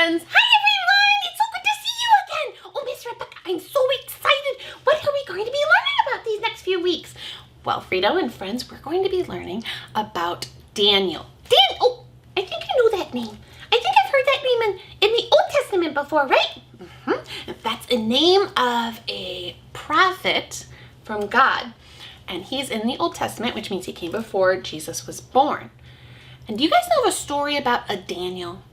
friends. Hi, everyone. It's so good to see you again. Oh, Miss Rebecca, I'm so excited. What are we going to be learning about these next few weeks? Well, Frito and friends, we're going to be learning about Daniel. Oh, I think I know that name. I think I've heard that name in the Old Testament before, right? That's a name of a prophet from God. And he's in the Old Testament, which means he came before Jesus was born. And do you guys know a story about a Daniel?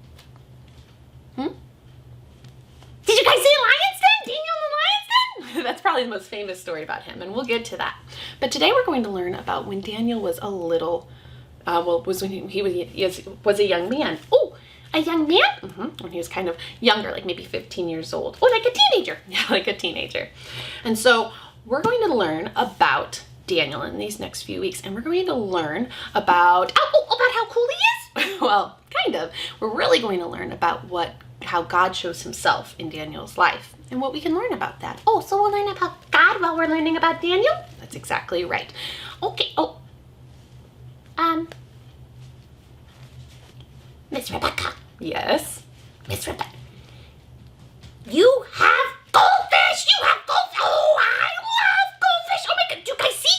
Did you guys see Lion's Den? Daniel and the Lion's Den? That's probably the most famous story about him, and we'll get to that. But today we're going to learn about when Daniel was a little, was when he was a young man. Oh, a young man? When he was kind of younger, like maybe 15 years old. Oh, like a teenager. Yeah, like a teenager. And so we're going to learn about Daniel in these next few weeks, and we're going to learn about how cool he is. Well, kind of. We're really going to learn about how God shows himself in Daniel's life and what we can learn about that. Oh, so we'll learn about God while we're learning about Daniel? That's exactly right. Okay. Miss Rebecca. Yes? Miss Rebecca. You have goldfish! You have goldfish! Oh, I love goldfish! Oh my God, do you guys see?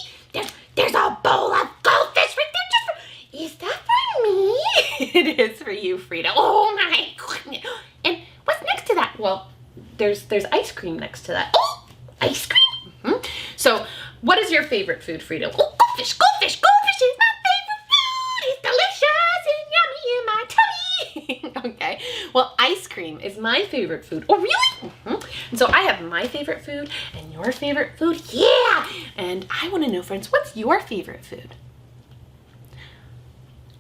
There's a bowl of goldfish right there. Is that for me? It is for you, Frida. Oh my goodness. And what's next to that? Well, there's ice cream next to that. Oh, ice cream? So, what is your favorite food, Frida? Oh, goldfish, goldfish, goldfish is my favorite food. It's delicious and yummy in my tummy. Okay, well, ice cream is my favorite food. Oh, really? And so I have my favorite food and your favorite food. Yeah, and I want to know, friends, what's your favorite food?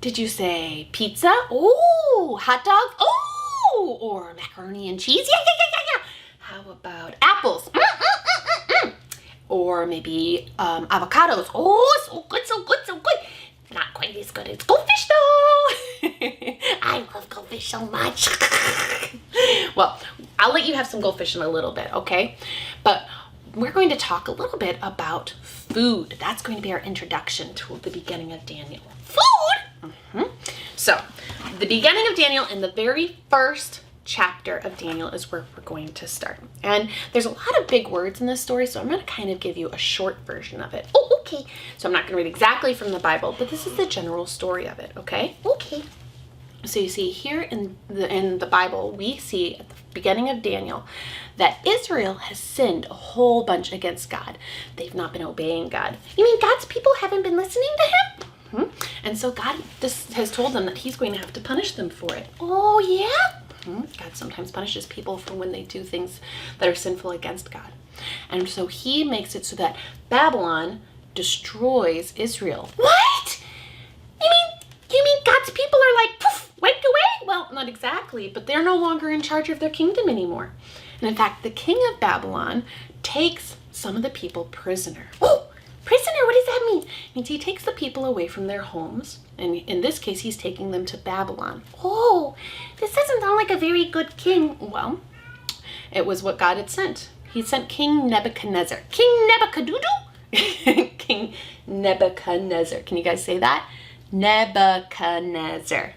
Did you say pizza? Oh, hot dogs? Oh, or macaroni and cheese? Yeah. How about apples? Or maybe avocados? Oh, so good, so good, so good. Not quite as good as goldfish though. I love goldfish so much. Well, I'll let you have some goldfish in a little bit, okay? But we're going to talk a little bit about food. That's going to be our introduction to the beginning of Daniel. Food? So, the beginning of Daniel in the very first chapter of Daniel is where we're going to start. And there's a lot of big words in this story, so I'm going to kind of give you a short version of it. Oh, okay. So I'm not going to read exactly from the Bible, but this is the general story of it, okay? Okay. So you see here in the Bible, we see at the beginning of Daniel that Israel has sinned a whole bunch against God. They've not been obeying God. You mean God's people haven't been listening to him? And so God just has told them that he's going to have to punish them for it. Oh, yeah? God sometimes punishes people for when they do things that are sinful against God. And so he makes it so that Babylon destroys Israel. What? You mean God's people are like, poof, wiped away? Well, not exactly, but they're no longer in charge of their kingdom anymore. And in fact, the king of Babylon takes some of the people prisoner. Oh, prisoner, what does that mean? It means he takes the people away from their homes. And in this case, he's taking them to Babylon. Oh, this doesn't sound like a very good king. Well, it was what God had sent. He sent King Nebuchadnezzar. King Nebuchadnezzar? King Nebuchadnezzar. Can you guys say that? Nebuchadnezzar.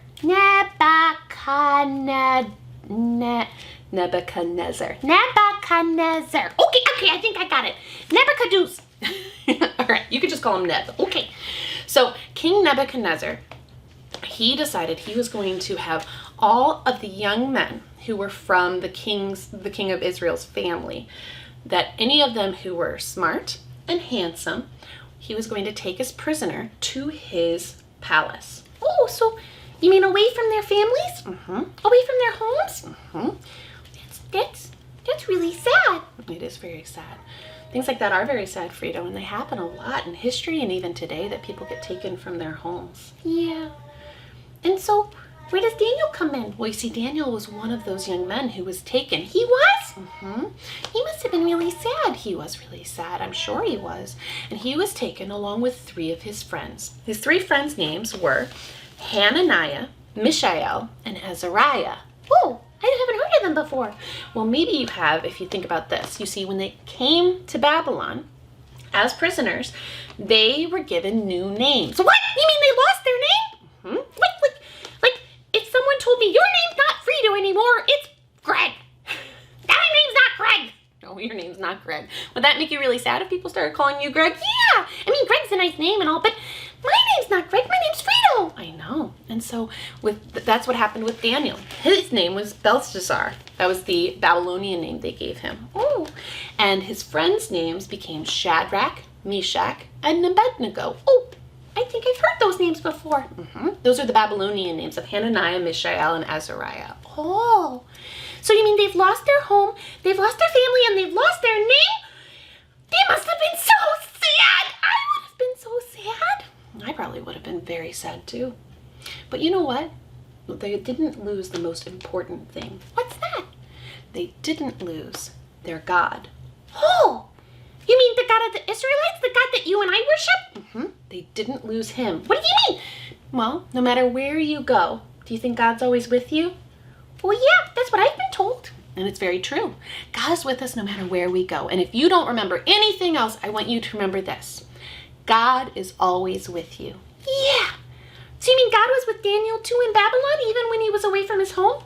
Nebuchadnezzar. Nebuchadnezzar. Okay, I think I got it. Nebuchadnezzar. All right, you could just call him Neb. Okay. So King Nebuchadnezzar, he decided he was going to have all of the young men who were from the king of Israel's family, that any of them who were smart and handsome, he was going to take as prisoner to his palace. Oh, so you mean away from their families? Away from their homes? That's really sad. It is very sad. Things like that are very sad, Frida, and they happen a lot in history and even today, that people get taken from their homes. Yeah. And so, where does Daniel come in? Well, you see, Daniel was one of those young men who was taken. He was? He must have been really sad. He was really sad. I'm sure he was. And he was taken along with 3 of his friends. His 3 friends' names were Hananiah, Mishael, and Azariah. Oh, I haven't heard of them before. Well, maybe you have if you think about this. You see, when they came to Babylon as prisoners, they were given new names. What? You mean they lost their name? Like, if someone told me, your name's not Frito anymore, it's not Greg. Would that make you really sad if people started calling you Greg? Yeah, I mean, Greg's a nice name and all, but my name's not Greg, my name's Frito. I know. And so that's what happened with Daniel. His name was Belshazzar. That was the Babylonian name they gave him. Oh, and his friends' names became Shadrach, Meshach, and Abednego. Oh, I think I've heard those names before. Those are the Babylonian names of Hananiah, Mishael, and Azariah. Oh, so you mean they've lost their home, they've lost their family, and they've lost their name? They must have been so sad. I would have been so sad. I probably would have been very sad too. But you know what? They didn't lose the most important thing. What's that? They didn't lose their God. Oh, you mean the God of the Israelites? The God that you and I worship? They didn't lose him. What do you mean? Well, no matter where you go, do you think God's always with you? Well, yeah, that's what I've been told. And it's very true. God's with us no matter where we go. And if you don't remember anything else, I want you to remember this. God is always with you. Yeah. So you mean God was with Daniel too in Babylon, even when he was away from his home?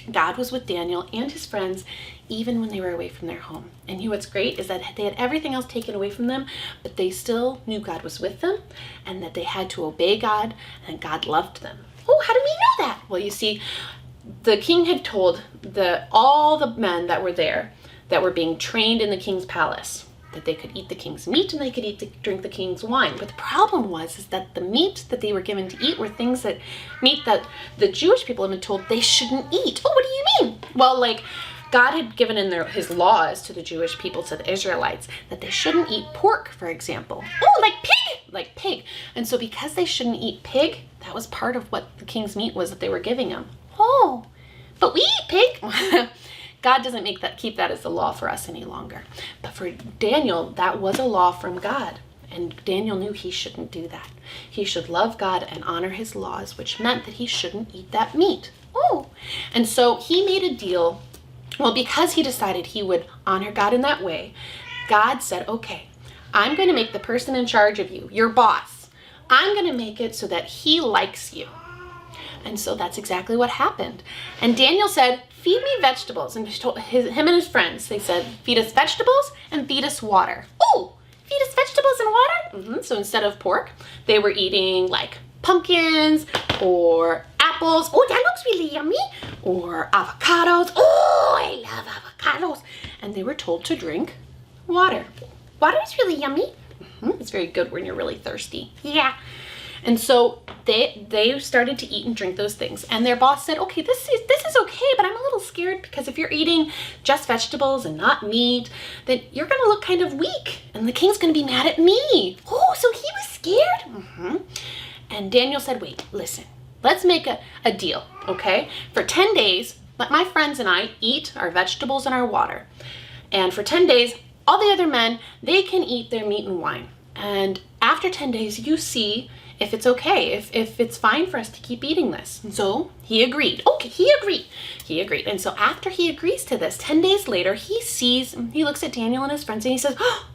God was with Daniel and his friends, even when they were away from their home. And you know what's great is that they had everything else taken away from them, but they still knew God was with them and that they had to obey God and God loved them. Oh, how do we know that? Well, you see, the king had told all the men that were there that were being trained in the king's palace that they could eat the king's meat and they could drink the king's wine. But the problem is that the meat that they were given to eat were meat that the Jewish people had been told they shouldn't eat. Oh, what do you mean? Well, like God had given in his laws to the Jewish people, to the Israelites, that they shouldn't eat pork, for example. Oh, like pig! Like pig. And so because they shouldn't eat pig, that was part of what the king's meat was that they were giving them. Oh, but we eat pig. God doesn't keep that as the law for us any longer. But for Daniel, that was a law from God. And Daniel knew he shouldn't do that. He should love God and honor his laws, which meant that he shouldn't eat that meat. Oh, and so he made a deal. Well, because he decided he would honor God in that way, God said, okay, I'm going to make the person in charge of you, your boss, I'm going to make it so that he likes you. And so that's exactly what happened. And Daniel said, feed me vegetables. And him and his friends, they said, feed us vegetables and feed us water. Oh, feed us vegetables and water? So instead of pork, they were eating like pumpkins or apples. Oh, that looks really yummy. Or avocados. Oh, I love avocados. And they were told to drink water. Water is really yummy. It's very good when you're really thirsty. Yeah. And so they started to eat and drink those things. And their boss said, okay, this is okay, but I'm a little scared because if you're eating just vegetables and not meat, then you're going to look kind of weak. And the king's going to be mad at me. Oh, so he was scared? And Daniel said, wait, listen, let's make a deal, okay? For 10 days, let my friends and I eat our vegetables and our water. And for 10 days, all the other men, they can eat their meat and wine. And after 10 days, you see if it's okay, if it's fine for us to keep eating this. And so he agreed. Okay, he agreed. And so after he agrees to this, 10 days later, he looks at Daniel and his friends and he says, oh,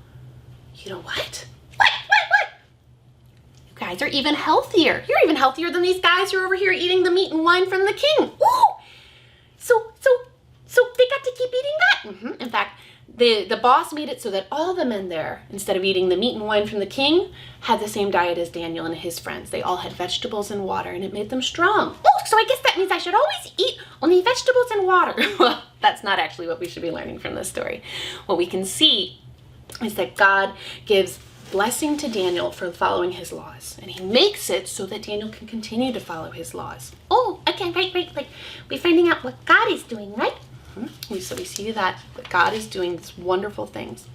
you know what? What? You guys are even healthier. You're even healthier than these guys who are over here eating the meat and wine from the king. Ooh! So they got to keep eating that? In fact, the boss made it so that all the men there, instead of eating the meat and wine from the king, had the same diet as Daniel and his friends. They all had vegetables and water, and it made them strong. Oh, so I guess that means I should always eat only vegetables and water. Well, that's not actually what we should be learning from this story. What we can see is that God gives blessing to Daniel for following his laws, and he makes it so that Daniel can continue to follow his laws. Oh, okay, right. Like we're finding out what God is doing, right? So we see that God is doing these wonderful things.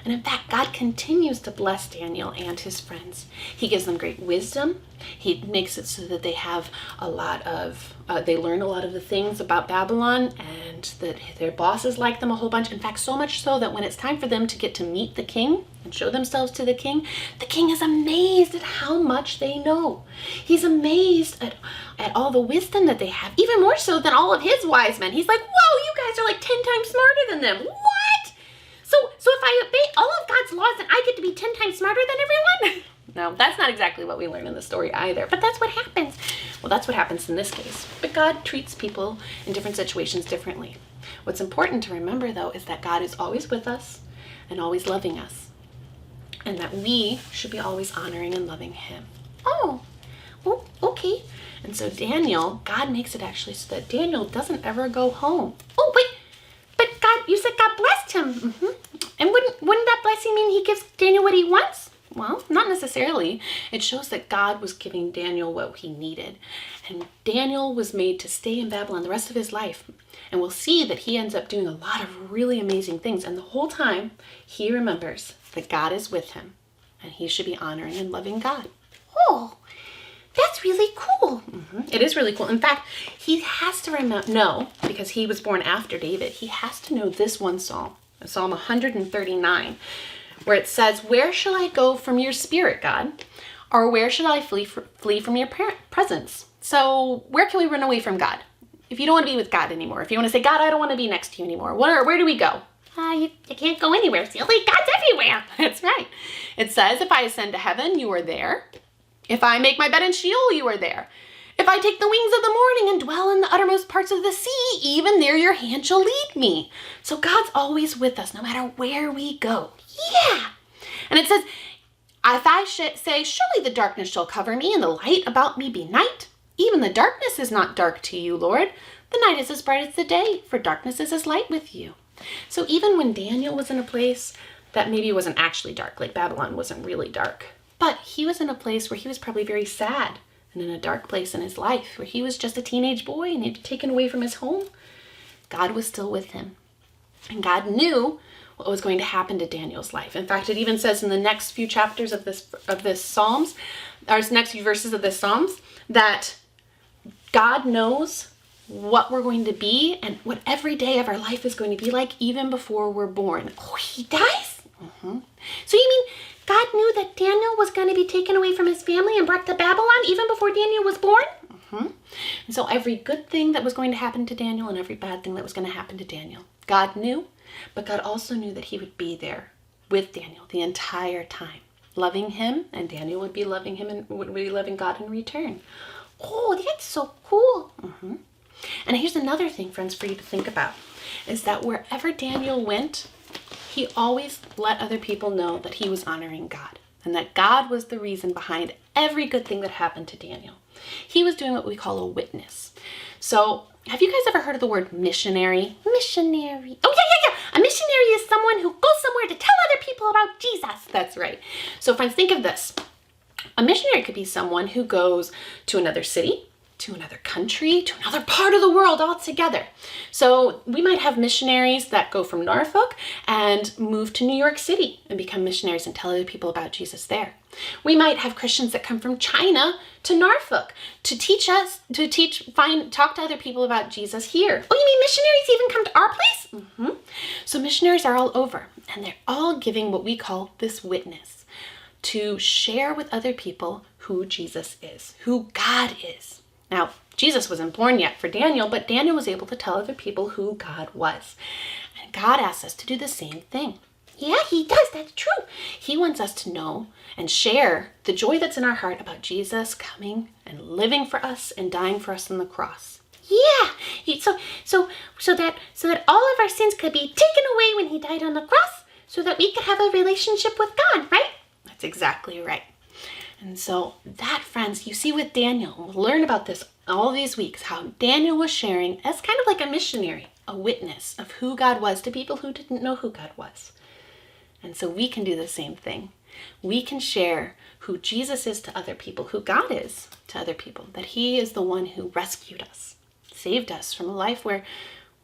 And in fact, God continues to bless Daniel and his friends. He gives them great wisdom. He makes it so that they have they learn a lot of the things about Babylon, and that their bosses like them a whole bunch. In fact, so much so that when it's time for them to get to meet the king and show themselves to the king is amazed at how much they know. He's amazed at all the wisdom that they have, even more so than all of his wise men. He's like, whoa, you guys are like 10 times smarter than them. What? So if I obey all of God's laws, then I get to be 10 times smarter than everyone? No, that's not exactly what we learn in the story either, but that's what happens. Well, that's what happens in this case. But God treats people in different situations differently. What's important to remember, though, is that God is always with us and always loving us, and that we should be always honoring and loving him. Oh, okay. And so Daniel, God makes it actually so that Daniel doesn't ever go home. Oh, wait, but God, you said God blessed him. And wouldn't that blessing mean he gives Daniel what he wants? Well, not necessarily. It shows that God was giving Daniel what he needed. And Daniel was made to stay in Babylon the rest of his life. And we'll see that he ends up doing a lot of really amazing things. And the whole time, he remembers that God is with him. And he should be honoring and loving God. Oh, that's really cool. It is really cool. In fact, he has to know, because he was born after David, he has to know this one psalm, Psalm 139. Where it says, where shall I go from your spirit, God? Or where should I flee from your presence? So where can we run away from God? If you don't want to be with God anymore, if you want to say, God, I don't want to be next to you anymore, where do we go? You can't go anywhere, silly. God's everywhere. That's right. It says, if I ascend to heaven, you are there. If I make my bed in Sheol, you are there. If I take the wings of the morning and dwell in the uttermost parts of the sea, even there your hand shall lead me. So God's always with us, no matter where we go. Yeah. And it says, if I say, surely the darkness shall cover me and the light about me be night. Even the darkness is not dark to you, Lord. The night is as bright as the day, for darkness is as light with you. So even when Daniel was in a place that maybe wasn't actually dark, like Babylon wasn't really dark, but he was in a place where he was probably very sad and in a dark place in his life, where he was just a teenage boy and he'd been taken away from his home, God was still with him. And God knew what was going to happen to Daniel's life. In fact, it even says in the next few chapters of this Psalms, or next few verses of this Psalms, that God knows what we're going to be and what every day of our life is going to be like, even before we're born. Oh, he does? So you mean God knew that Daniel was going to be taken away from his family and brought to Babylon even before Daniel was born? And so every good thing that was going to happen to Daniel and every bad thing that was going to happen to Daniel, God knew, but God also knew that he would be there with Daniel the entire time, loving him, and Daniel would be loving him and would be loving God in return. Oh, that's so cool. And here's another thing, friends, for you to think about, is that wherever Daniel went, he always let other people know that he was honoring God and that God was the reason behind every good thing that happened to Daniel. He was doing what we call a witness. So have you guys ever heard of the word missionary? Missionary. Oh, yeah. A missionary is someone who goes somewhere to tell other people about Jesus. That's right. So friends, think of this. A missionary could be someone who goes to another city, to another country, to another part of the world altogether. So we might have missionaries that go from Norfolk and move to New York City and become missionaries and tell other people about Jesus there. We might have Christians that come from China to Norfolk to talk to other people about Jesus here. Oh, you mean missionaries even come to our place? So missionaries are all over, and they're all giving what we call this witness to share with other people who Jesus is, who God is. Now, Jesus wasn't born yet for Daniel, but Daniel was able to tell other people who God was. And God asks us to do the same thing. Yeah, he does. That's true. He wants us to know and share the joy that's in our heart about Jesus coming and living for us and dying for us on the cross. Yeah. So that all of our sins could be taken away when he died on the cross, so that we could have a relationship with God, right? That's exactly right. And so that, friends, you see with Daniel, we'll learn about this all these weeks, how Daniel was sharing as kind of like a missionary, a witness of who God was to people who didn't know who God was. And so we can do the same thing. We can share who Jesus is to other people, who God is to other people, that he is the one who rescued us, saved us from a life where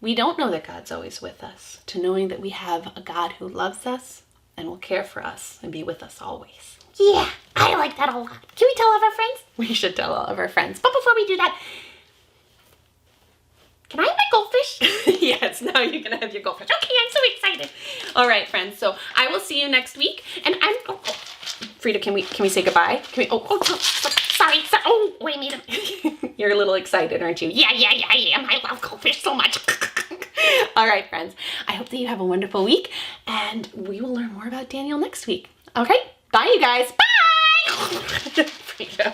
we don't know that God's always with us, to knowing that we have a God who loves us and will care for us and be with us always. Yeah, I like that a lot. Can we tell all of our friends? We should tell all of our friends. But before we do that, can I have my goldfish? Yes, now you can have your goldfish. Okay, I'm so excited. All right, friends. So I will see you next week. And Frida, can we say goodbye? Sorry. Oh, wait a minute. You're a little excited, aren't you? Yeah, I am. I love goldfish so much. All right, friends. I hope that you have a wonderful week, and we will learn more about Daniel next week. Okay, bye, you guys. Bye. Frida.